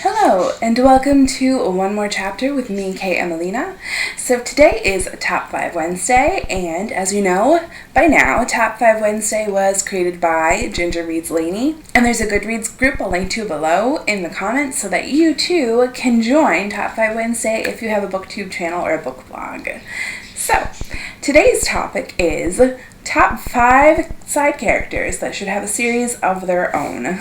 Hello, and welcome to one more chapter with me, Kate and Alleena. So today is Top 5 Wednesday, and as you know by now, Top 5 Wednesday was created by Gingerreadslainey, and there's a Goodreads group I'll link to below in the comments so that you too can join Top 5 Wednesday if you have a booktube channel or a book blog. So, today's topic is Top 5 Side Characters that should have a series of their own.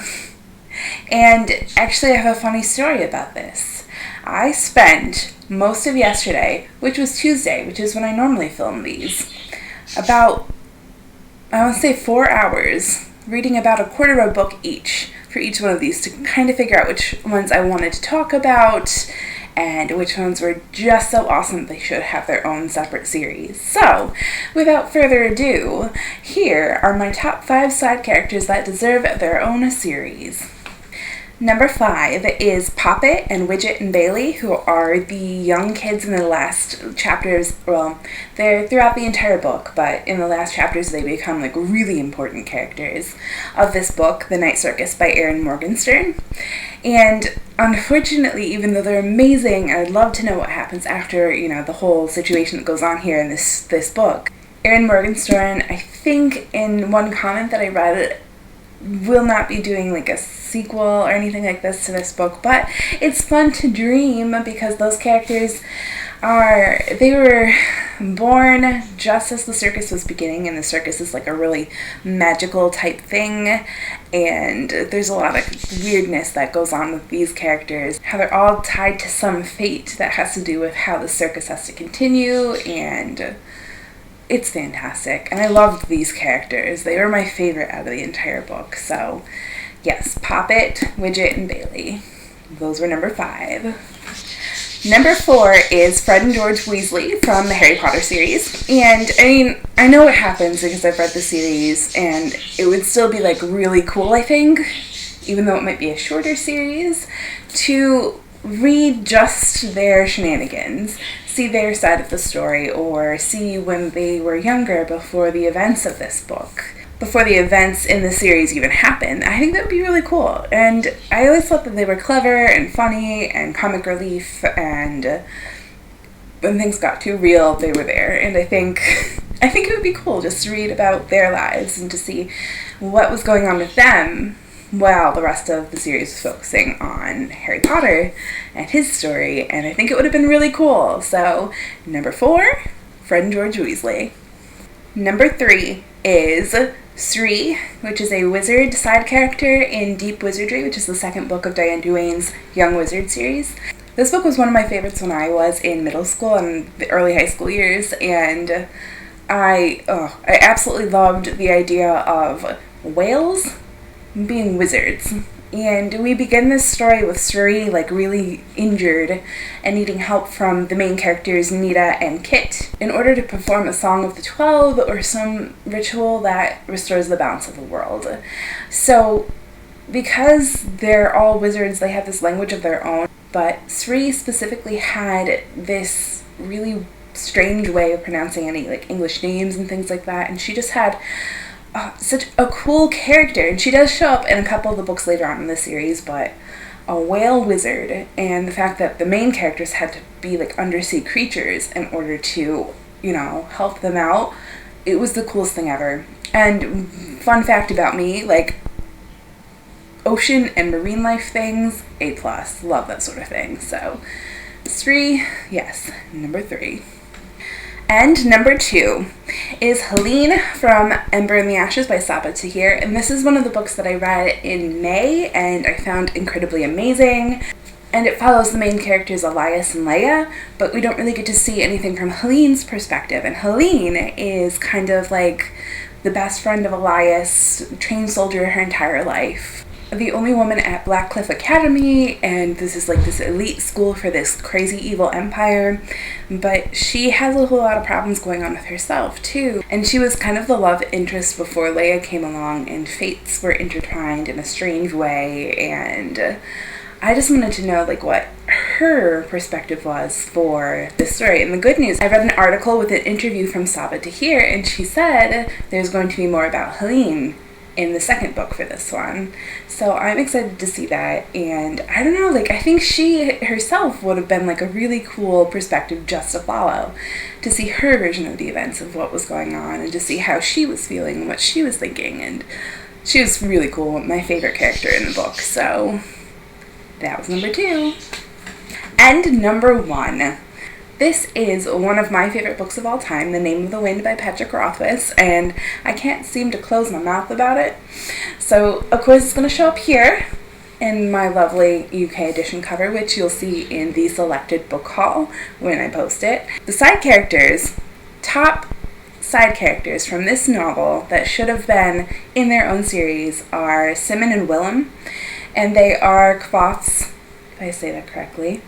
And actually I have a funny story about this. I spent most of yesterday, which was Tuesday, which is when I normally film these, about, I want to say 4 hours, reading about a quarter of a book each for each one of these to kind of figure out which ones I wanted to talk about and which ones were just so awesome they should have their own separate series. So, without further ado, here are my top 5 side characters that deserve their own series. Number 5 is Poppet and Widget and Bailey, who are the young kids in the last chapters. Well, they're throughout the entire book, but in the last chapters they become like really important characters of this book, The Night Circus by Erin Morgenstern. And unfortunately, even though they're amazing, I'd love to know what happens after, the whole situation that goes on here in this book. Erin Morgenstern, I think in one comment that I read, will not be doing like a sequel or anything like this to this book, but it's fun to dream because those characters they were born just as the circus was beginning, and the circus is like a really magical type thing, and there's a lot of weirdness that goes on with these characters, how they're all tied to some fate that has to do with how the circus has to continue, and it's fantastic, and I loved these characters. They were my favorite out of the entire book. So, yes, Poppet, Widget, and Bailey. Those were number 5. Number 4 is Fred and George Weasley from the Harry Potter series. And, I know what happens because I've read the series, and it would still be, really cool, I think, even though it might be a shorter series, to read just their shenanigans, see their side of the story, or see when they were younger before the events of this book, before the events in the series even happened. I think that would be really cool, and I always thought that they were clever and funny and comic relief, and when things got too real, they were there, and I think it would be cool just to read about their lives and to see what was going on with them while the rest of the series was focusing on Harry Potter and his story, and I think it would have been really cool. So, number 4, Fred and George Weasley. Number 3 is S'reee, which is a wizard side character in Deep Wizardry, which is the second book of Diane Duane's Young Wizard series. This book was one of my favorites when I was in middle school and the early high school years, and I absolutely loved the idea of whales being wizards. And we begin this story with S'reee really injured and needing help from the main characters Nita and Kit in order to perform a Song of the 12 or some ritual that restores the balance of the world. So because they're all wizards, they have this language of their own, but S'reee specifically had this really strange way of pronouncing any English names and things like that, and she just had such a cool character, and she does show up in a couple of the books later on in the series, but a whale wizard, and the fact that the main characters had to be undersea creatures in order to, help them out, it was the coolest thing ever. And fun fact about me, ocean and marine life things, A+, love that sort of thing. So, S'reee, yes, number 3. And number 2 is Helene from Ember in the Ashes by Sabaa Tahir, and this is one of the books that I read in May and I found incredibly amazing. And it follows the main characters Elias and Leia, but we don't really get to see anything from Helene's perspective, and Helene is kind of the best friend of Elias, trained soldier her entire life, the only woman at Blackcliff Academy, and this is this elite school for this crazy evil empire, but she has a whole lot of problems going on with herself too, and she was kind of the love interest before Leia came along, and fates were intertwined in a strange way, and I just wanted to know what her perspective was for this story. And the good news, I read an article with an interview from Sabaa Tahir, and she said there's going to be more about Helene in the second book for this one. So I'm excited to see that, and I don't know, like, I think she herself would have been like a really cool perspective just to follow, to see her version of the events of what was going on, and to see how she was feeling and what she was thinking, and she was really cool, my favorite character in the book. So that was number 2. And number 1. This is one of my favorite books of all time, The Name of the Wind by Patrick Rothfuss, and I can't seem to close my mouth about it. So, of course, it's going to show up here in my lovely UK edition cover, which you'll see in the selected book haul when I post it. The side characters, top side characters from this novel that should have been in their own series are Simmon and Wilhem, and they are Kvoth's, if I say that correctly,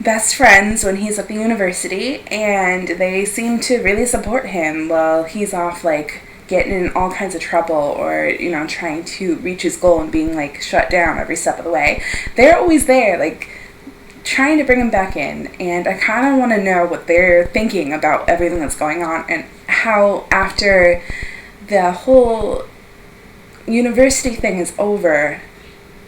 best friends when he's at the university, and they seem to really support him while he's off, like, getting in all kinds of trouble, or, you know, trying to reach his goal and being, like, shut down every step of the way. They're always there, like, trying to bring him back in, and I kind of want to know what they're thinking about everything that's going on, and how after the whole university thing is over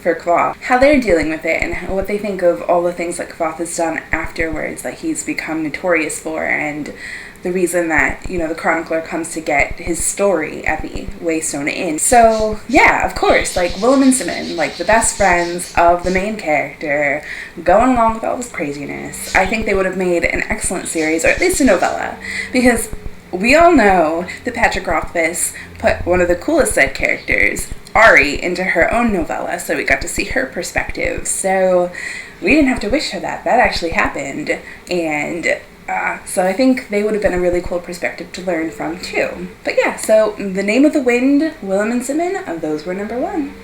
for Kvoth, how they're dealing with it, and what they think of all the things that Kvoth has done afterwards that he's become notorious for, and the reason that, you know, the chronicler comes to get his story at the Waystone Inn. So, yeah, of course, like, Wilhem and Simmon, like, the best friends of the main character, going along with all this craziness. I think they would have made an excellent series, or at least a novella, because we all know that Patrick Rothfuss put one of the coolest side characters, Ari, into her own novella, so we got to see her perspective. So we didn't have to wish her that. That actually happened. And so I think they would have been a really cool perspective to learn from, too. But yeah, so The Name of the Wind, Wilhem and Simmon, those were number 1.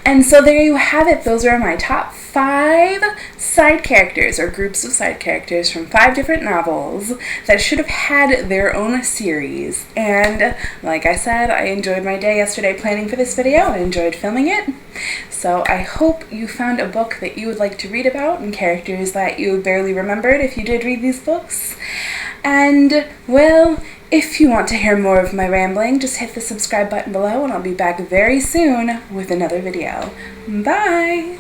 And so there you have it. Those are my top 5 side characters, or groups of side characters from 5 different novels that should have had their own series. And like I said, I enjoyed my day yesterday planning for this video. I enjoyed filming it. So I hope you found a book that you would like to read about, and characters that you barely remembered if you did read these books. And, well, if you want to hear more of my rambling, just hit the subscribe button below, and I'll be back very soon with another video. Bye!